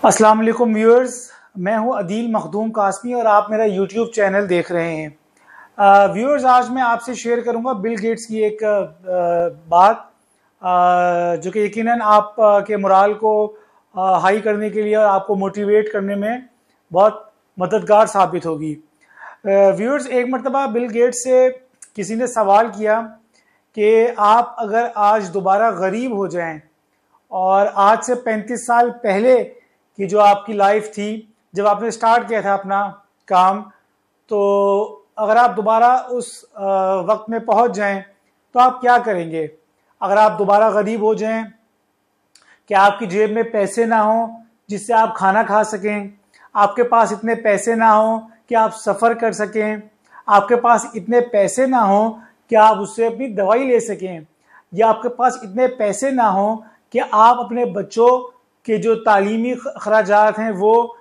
अस्सलाम वालेकुम व्यूअर्स, मैं हूं अदील मखदूम कासमी और आप मेरा यूट्यूब चैनल देख रहे हैं। व्यूअर्स, आज मैं आपसे शेयर करूंगा बिल गेट्स की एक बात जो कि यकीनन आप के मोराल को हाई करने के लिए और आपको मोटिवेट करने में बहुत मददगार साबित होगी। व्यूअर्स, एक मरतबा बिल गेट्स से किसी ने सवाल किया कि आप अगर आज दोबारा गरीब हो जाएं और आज से 35 साल पहले कि जो आपकी लाइफ थी, जब आपने स्टार्ट किया था अपना काम, तो अगर आप दोबारा उस वक्त में पहुंच जाएं तो आप क्या करेंगे? अगर आप दोबारा गरीब हो जाएं, क्या आपकी जेब में पैसे ना हो जिससे आप खाना खा सकें, आपके पास इतने पैसे ना हो कि आप सफ़र कर सकें, आपके पास इतने पैसे ना हो कि आप उससे अपनी दवाई ले सकें, या आपके पास इतने पैसे ना हो कि आप अपने बच्चों के जो तालीमी खर्चात हैं वो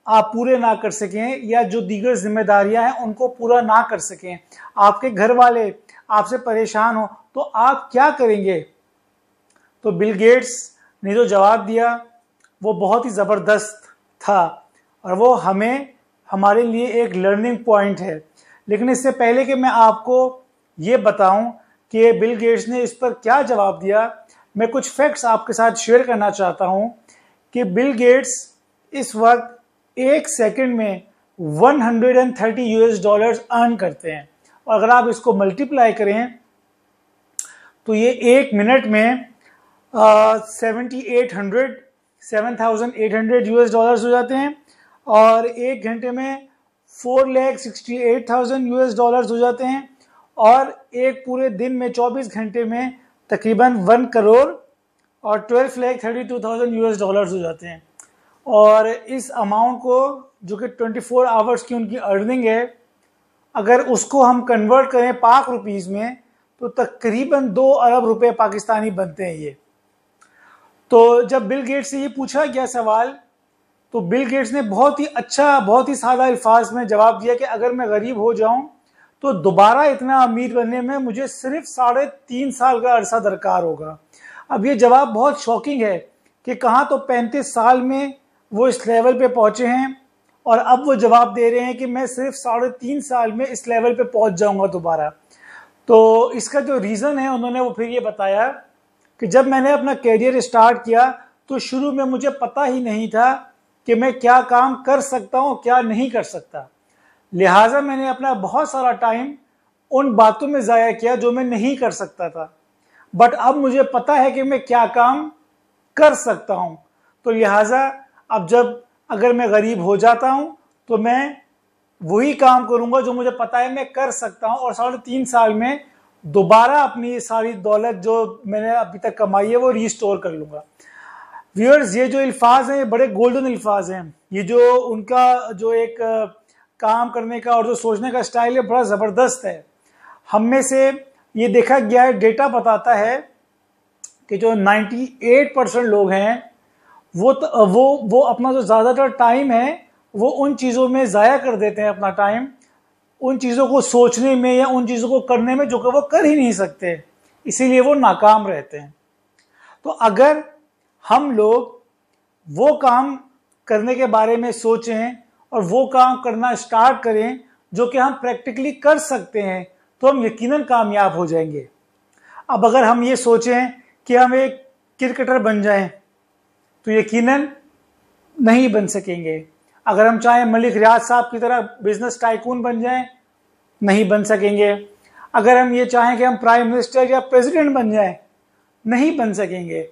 आप पूरे ना कर सकें, या जो दीगर जिम्मेदारियां हैं उनको पूरा ना कर सकें, आपके घर वाले आपसे परेशान हो, तो आप क्या करेंगे? तो बिल गेट्स ने जो जवाब दिया वो बहुत ही ज़बरदस्त था और वो हमारे लिए एक लर्निंग पॉइंट है। लेकिन इससे पहले कि मैं आपको ये बताऊं कि बिल गेट्स ने इस पर क्या जवाब दिया, मैं कुछ फैक्ट्स आपके साथ शेयर करना चाहता हूं कि बिल गेट्स इस वक्त एक सेकंड में 130 यूएस डॉलर्स अर्न करते हैं, और अगर आप इसको मल्टीप्लाई करें तो ये एक मिनट में 7,800 यूएस डॉलर्स हो जाते हैं, और एक घंटे में 4,68,000 यूएस डॉलर्स हो जाते हैं, और एक पूरे दिन में 24 घंटे में तकरीबन 1 करोड़ और 12,32,000 यूएस डॉलर्स हो जाते हैं। और इस अमाउंट को, जो कि 24 आवर्स की उनकी अर्निंग है, अगर उसको हम कन्वर्ट करें पाक रुपीस में तो तकरीबन 2 अरब रुपए पाकिस्तानी बनते हैं ये। तो जब बिल गेट्स से ये पूछा गया सवाल, तो बिल गेट्स ने बहुत ही अच्छा, बहुत ही सादा अल्फाज में जवाब दिया कि अगर मैं गरीब हो जाऊं तो दोबारा इतना अमीर बनने में मुझे सिर्फ 3.5 साल का अरसा दरकार होगा। अब ये जवाब बहुत शॉकिंग है कि कहाँ तो 35 साल में वो इस लेवल पे पहुंचे हैं, और अब वो जवाब दे रहे हैं कि मैं सिर्फ 3.5 साल में इस लेवल पे पहुंच जाऊंगा दोबारा। तो इसका जो रीज़न है, उन्होंने वो फिर ये बताया कि जब मैंने अपना कैरियर स्टार्ट किया तो शुरू में मुझे पता ही नहीं था कि मैं क्या काम कर सकता हूँ, क्या नहीं कर सकता। लिहाजा मैंने अपना बहुत सारा टाइम उन बातों में ज़ाया किया जो मैं नहीं कर सकता था, बट अब मुझे पता है कि मैं क्या काम कर सकता हूँ। तो लिहाजा अब अगर मैं गरीब हो जाता हूँ तो मैं वही काम करूँगा जो मुझे पता है मैं कर सकता हूँ, और 3.5 साल में दोबारा अपनी सारी दौलत जो मैंने अभी तक कमाई है वो रिस्टोर कर लूँगा। व्यूअर्स, ये जो अल्फाज हैं ये बड़े गोल्डन अल्फाज हैं। ये जो उनका जो एक काम करने का और जो सोचने का स्टाइल है बड़ा ज़बरदस्त है। हम में से ये देखा गया है, डेटा बताता है कि जो 98% लोग हैं वो अपना जो ज़्यादातर टाइम है वो उन चीज़ों में ज़ाया कर देते हैं अपना टाइम, उन चीज़ों को सोचने में या उन चीज़ों को करने में जो कि वो कर ही नहीं सकते, इसीलिए वो नाकाम रहते हैं। तो अगर हम लोग वो काम करने के बारे में सोचें और वो काम करना स्टार्ट करें जो कि हम प्रैक्टिकली कर सकते हैं, तो हम यकीनन कामयाब हो जाएंगे। अब अगर हम ये सोचें कि हम एक क्रिकेटर बन जाएं तो यकीनन नहीं बन सकेंगे। अगर हम चाहें मलिक रियाज साहब की तरह बिजनेस टाइकून बन जाएं, नहीं बन सकेंगे। अगर हम ये चाहें कि हम प्राइम मिनिस्टर या प्रेसिडेंट बन जाएं, नहीं बन सकेंगे।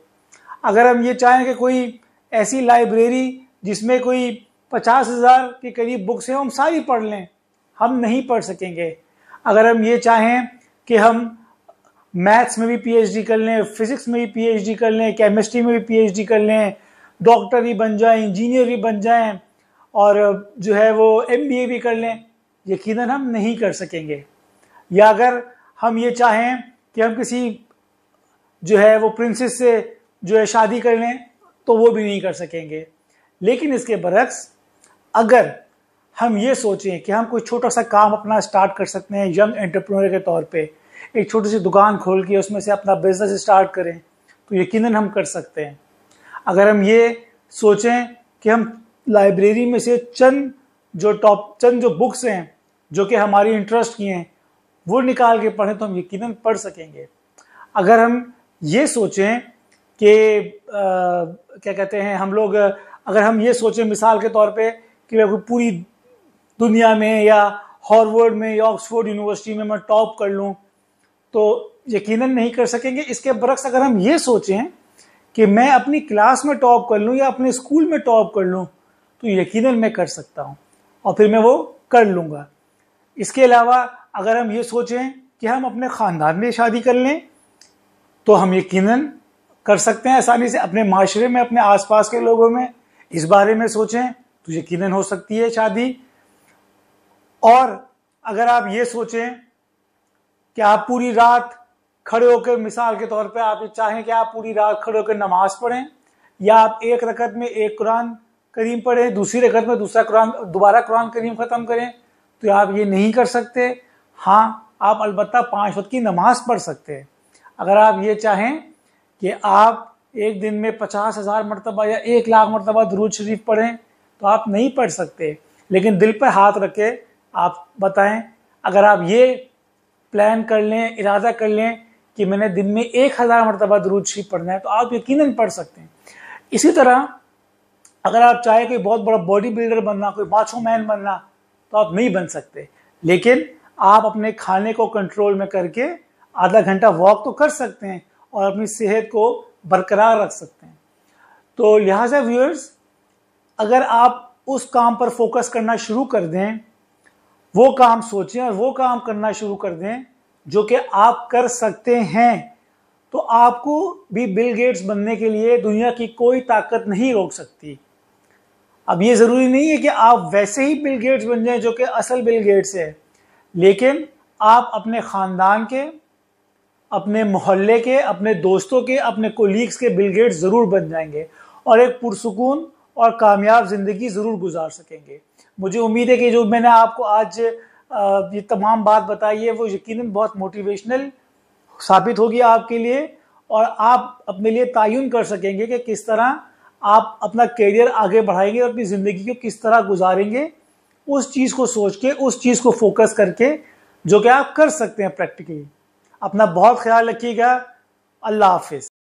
अगर हम ये चाहें कि कोई ऐसी लाइब्रेरी जिसमें कोई 50,000 के करीब बुक्स हैं हम सारी पढ़ लें, हम नहीं पढ़ सकेंगे। अगर हम ये चाहें कि हम मैथ्स में भी पीएचडी कर लें, फिजिक्स में भी पीएचडी कर लें, केमिस्ट्री में भी पीएचडी कर लें, डॉक्टर ही बन जाएं, इंजीनियर ही बन जाएं, और जो है वो एमबीए भी कर लें, यकीनन हम नहीं कर सकेंगे। या अगर हम ये चाहें कि हम किसी जो है वो प्रिंसेस से जो है शादी कर लें, तो वो भी नहीं कर सकेंगे। लेकिन इसके बरक्स अगर हम ये सोचें कि हम कोई छोटा सा काम अपना स्टार्ट कर सकते हैं, यंग एंटरप्रेन्योर के तौर पे एक छोटी सी दुकान खोल के उसमें से अपना बिजनेस स्टार्ट करें, तो यकीनन हम कर सकते हैं। अगर हम ये सोचें कि हम लाइब्रेरी में से चंद जो बुक्स हैं जो कि हमारी इंटरेस्ट की हैं वो निकाल के पढ़ें तो हम यकीनन पढ़ सकेंगे। अगर हम ये सोचें कि क्या कहते हैं हम लोग, अगर हम ये सोचें मिसाल के तौर पे कि मैं पूरी दुनिया में या हार्वर्ड में या ऑक्सफोर्ड यूनिवर्सिटी में मैं टॉप कर लूं, तो यकीनन नहीं कर सकेंगे। इसके बरक्स अगर हम ये सोचें कि मैं अपनी क्लास में टॉप कर लूं या अपने स्कूल में टॉप कर लूं, तो यकीनन मैं कर सकता हूं और फिर मैं वो कर लूंगा। इसके अलावा अगर हम ये सोचें कि हम अपने खानदान में शादी कर लें, तो हम यकीनन कर सकते हैं आसानी से। अपने माशरे में, अपने आसपास के लोगों में इस बारे में सोचें तो यकीनन हो सकती है शादी। और अगर आप ये सोचें कि आप पूरी रात खड़े होकर, मिसाल के तौर पे आप चाहें कि आप पूरी रात खड़े होकर नमाज पढ़ें, या आप एक रकत में एक कुरान करीम पढ़ें, दूसरी रकत में दोबारा कुरान करीम खत्म करें, तो आप ये नहीं कर सकते। हाँ, आप अलबत्ता 5 वक्त की नमाज पढ़ सकते हैं। अगर आप ये चाहें कि आप एक दिन में 50,000 मरतबा या 1,00,000 मरतबा दुरूद शरीफ पढ़ें, तो आप नहीं पढ़ सकते। लेकिन दिल पर हाथ रख के आप बताएं, अगर आप ये प्लान कर लें, इरादा कर लें कि मैंने दिन में 1,000 मरतबा दुरूद शरीफ पढ़ना है, तो आप यकीनन पढ़ सकते हैं। इसी तरह अगर आप चाहे कोई बहुत बड़ा बॉडी बिल्डर बनना, कोई माचो मैन बनना, तो आप नहीं बन सकते। लेकिन आप अपने खाने को कंट्रोल में करके आधा घंटा वॉक तो कर सकते हैं और अपनी सेहत को बरकरार रख सकते हैं। तो लिहाजा व्यूअर्स, अगर आप उस काम पर फोकस करना शुरू कर दें, वो काम सोचें और वो काम करना शुरू कर दें जो कि आप कर सकते हैं, तो आपको भी बिल गेट्स बनने के लिए दुनिया की कोई ताकत नहीं रोक सकती। अब ये जरूरी नहीं है कि आप वैसे ही बिल गेट्स बन जाएं जो कि असल बिल गेट्स है, लेकिन आप अपने खानदान के, अपने मोहल्ले के, अपने दोस्तों के, अपने कोलीग्स के बिल गेट्स जरूर बन जाएंगे और एक पुरसुकून और कामयाब जिंदगी जरूर गुजार सकेंगे। मुझे उम्मीद है कि जो मैंने आपको आज ये तमाम बात बताई है वो यकीनन बहुत मोटिवेशनल साबित होगी आपके लिए, और आप अपने लिए तयन कर सकेंगे कि किस तरह आप अपना करियर आगे बढ़ाएंगे और अपनी जिंदगी को किस तरह गुजारेंगे, उस चीज को सोच के, उस चीज को फोकस करके जो कि आप कर सकते हैं प्रैक्टिकली। अपना बहुत ख्याल रखिएगा। अल्लाह हाफिज।